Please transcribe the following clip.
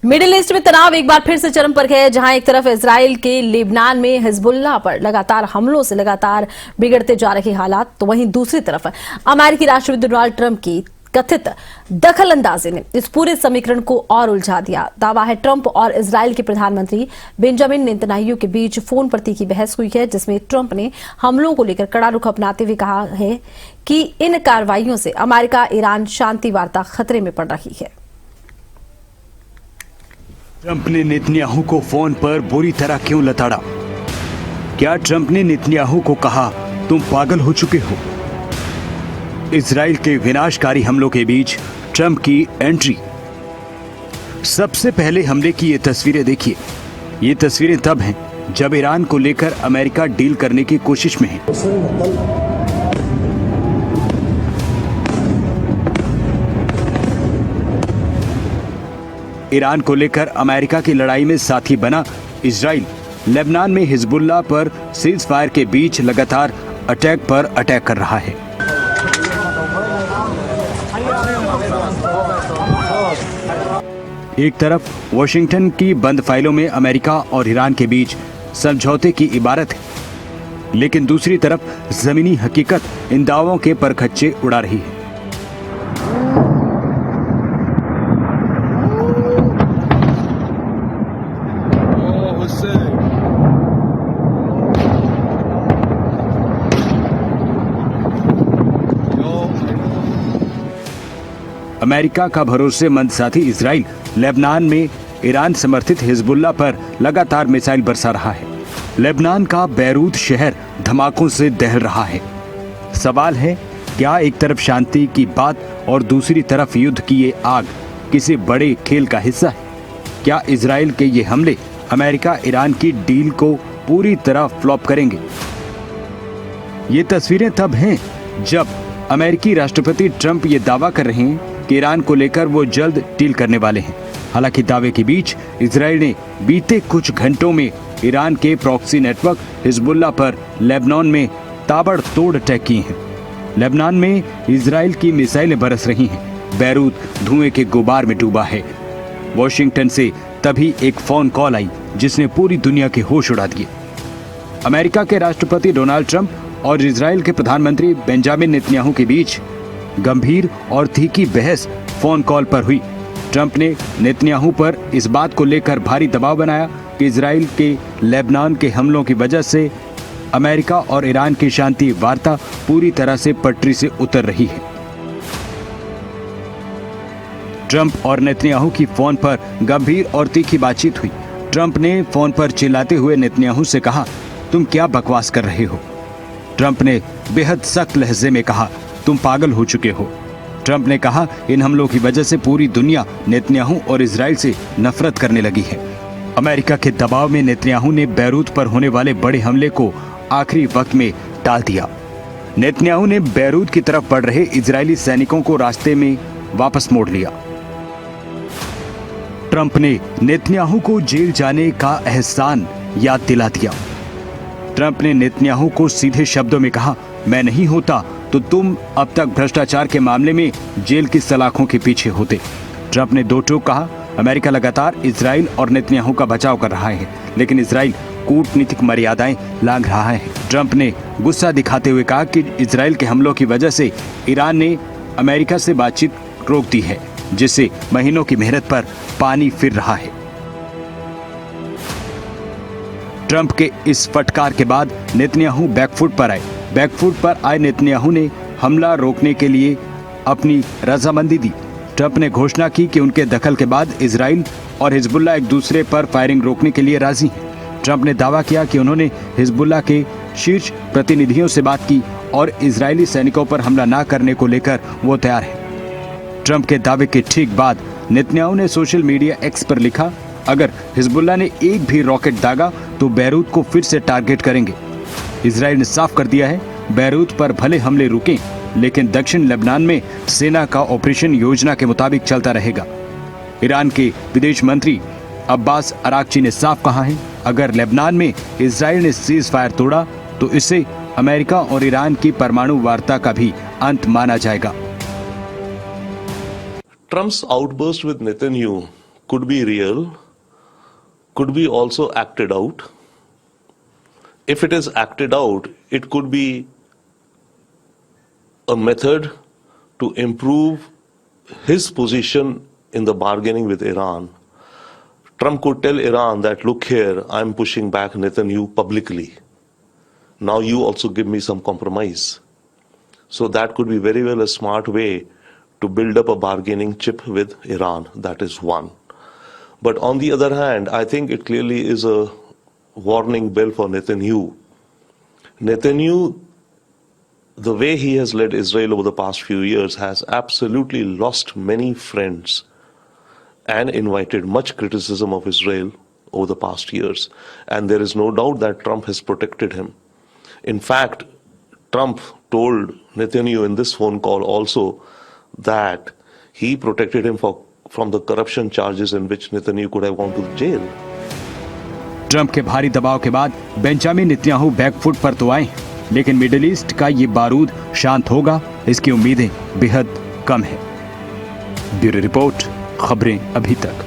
Middle east में तनाव एक बार फिर से चरम पर है, जहां एक तरफ इजराइल के लेबनान में हिजबुल्लाह पर लगातार हमलों से लगातार बिगड़ते जा रहे हालात, तो वहीं दूसरी तरफ अमेरिकी राष्ट्रपति डोनाल्ड ट्रंप की कथित दखल अंदाजी ने इस पूरे समीकरण को और उलझा दिया। दावा है ट्रंप और इजराइल के प्रधानमंत्री बेंजामिन नेतन्याहू के बीच फोन पर तीखी बहस हुई है, जिसमें ट्रंप ने हमलों को लेकर कड़ा रुख अपनाते हुए कहा है कि इन कार्रवाइयों से अमेरिका ईरान शांति वार्ता खतरे में पड़ रही है। ट्रंप ने नेतन्याहू को फोन पर बुरी तरह क्यों लताड़ा? क्या ट्रंप ने नेतन्याहू को कहा तुम पागल हो चुके हो? इजराइल के विनाशकारी हमलों के बीच ट्रंप की एंट्री। सबसे पहले हमले की ये तस्वीरें देखिए। ये तस्वीरें तब हैं जब ईरान को लेकर अमेरिका डील करने की कोशिश में है। ईरान को लेकर अमेरिका की लड़ाई में साथी बना इजराइल लेबनान में हिजबुल्लाह पर सीज फायर के बीच लगातार अटैक पर अटैक कर रहा है। एक तरफ वॉशिंगटन की बंद फाइलों में अमेरिका और ईरान के बीच समझौते की इबारत है, लेकिन दूसरी तरफ जमीनी हकीकत इन दावों के परखच्चे उड़ा रही है। अमेरिका का भरोसेमंद साथी इजराइल लेबनान में ईरान समर्थित हिजबुल्लाह पर लगातार मिसाइल बरसा रहा है। लेबनान का बैरूत शहर धमाकों से दहल रहा है। सवाल है, क्या एक तरफ शांति की बात और दूसरी तरफ युद्ध की ये आग किसी बड़े खेल का हिस्सा है? क्या इजराइल के ये हमले अमेरिका ईरान की डील को पूरी तरह फ्लॉप करेंगे? ये तस्वीरें तब हैं जब अमेरिकी राष्ट्रपति ट्रंप ये दावा कर रहे हैं कि ईरान को लेकर वो जल्द डील करने वाले हैं। हालांकि दावे के बीच इजराइल ने बीते कुछ घंटों में ईरान के प्रॉक्सी नेटवर्क हिजबुल्लाह पर लेबनान में ताबड़तोड़ अटैक किए हैं। लेबनान में इजराइल की मिसाइलें बरस रही हैं। बैरूत धुएं के गुबार में डूबा है। वॉशिंगटन से तभी एक फोन कॉल आई जिसने पूरी दुनिया के होश उड़ा दिए। अमेरिका के राष्ट्रपति डोनाल्ड ट्रंप और इजराइल के प्रधानमंत्री बेंजामिन नेतन्याहू के बीच गंभीर और तीखी बहस फोन कॉल पर हुई। ट्रंप ने नेतन्याहू पर इस बात को लेकर भारी दबाव बनाया कि इजराइल के लेबनान के हमलों की वजह से अमेरिका और ईरान की शांति वार्ता पूरी तरह से पटरी से उतर रही है। ट्रंप और नेतन्याहू की फोन पर गंभीर और तीखी बातचीत हुई। ट्रंप ने फोन पर चिल्लाते हुए नेतन्याहू से कहा, तुम क्या बकवास कर रहे हो? ट्रंप ने बेहद सख्त लहजे में कहा, तुम पागल हो चुके हो। ट्रंप ने कहा, इन हमलों की वजह से पूरी दुनिया नेतन्याहू और इजराइल से नफरत करने लगी है। अमेरिका के दबाव में नेतन्याहू ने बैरूत पर होने वाले बड़े हमले को आखिरी वक्त में टाल दिया। नेतन्याहू ने बैरूत की तरफ बढ़ रहे इजरायली सैनिकों को रास्ते में वापस मोड़ लिया। ट्रंप ने नेतन्याहू को जेल जाने का एहसान याद दिला दिया। ट्रंप ने नेतन्याहू को सीधे शब्दों में कहा, मैं नहीं होता तो तुम अब तक भ्रष्टाचार के मामले में जेल की सलाखों के पीछे होते। ट्रंप ने दो टूक कहा, अमेरिका लगातार इजराइल और नेतन्याहू का बचाव कर रहा है, लेकिन इजराइल कूटनीतिक मर्यादाएं लांघ रहा है। ट्रंप ने गुस्सा दिखाते हुए कहा कि इजराइल के हमलों की वजह से ईरान ने अमेरिका से बातचीत रोक दी है, जिससे महीनों की मेहनत पर पानी फिर रहा है। ट्रंप के इस फटकार के बाद नेतन्याहू बैकफुट पर आए। बैकफुट पर आए नेतन्याहू ने हमला रोकने के लिए अपनी रजामंदी दी। ट्रंप ने घोषणा की कि उनके दखल के बाद इजराइल और हिजबुल्लाह एक दूसरे पर फायरिंग रोकने के लिए राजी हैं। ट्रंप ने दावा किया कि उन्होंने हिजबुल्लाह के शीर्ष प्रतिनिधियों से बात की और इजरायली सैनिकों पर हमला न करने को लेकर वो तैयार है। ट्रंप के दावे के ठीक बाद नेतन्याहू ने सोशल मीडिया एक्स पर लिखा, अगर हिजबुल्लाह ने एक भी रॉकेट दागा तो बैरूत को फिर से टारगेट करेंगे। इजराइल ने साफ कर दिया है, बैरूत पर भले हमले रुकें, लेकिन दक्षिण लेबनान में सेना का ऑपरेशन योजना के मुताबिक चलता रहेगा। ईरान के विदेश मंत्री अब्बास अराक्ची ने साफ कहा है, अगर लेबनान में इजराइल ने सीज फायर तोड़ा तो इससे अमेरिका और ईरान की परमाणु वार्ता का भी अंत माना जाएगा। Trump's outburst with Netanyahu could be real, could be also acted out. If it is acted out, it could be a method to improve his position in the bargaining with Iran. Trump could tell Iran that, look here, I'm pushing back Netanyahu publicly. Now you also give me some compromise. So that could be very well a smart way to build up a bargaining chip with Iran. That is one. But on the other hand, I think it clearly is a warning bell for Netanyahu. Netanyahu, the way he has led Israel over the past few years, has absolutely lost many friends and invited much criticism of Israel over the past years. And there is no doubt that Trump has protected him. In fact, Trump told Netanyahu in this phone call also that he protected him from the corruption charges in which Netanyahu could have gone to jail. Trump के भारी दबाव के बाद Benjamin Netanyahu back foot पर तो आए, लेकिन middle east का ये बारूद शांत होगा, इसकी उम्मीदें बेहद कम है। ब्यूरो रिपोर्ट, खबरें अभी तक।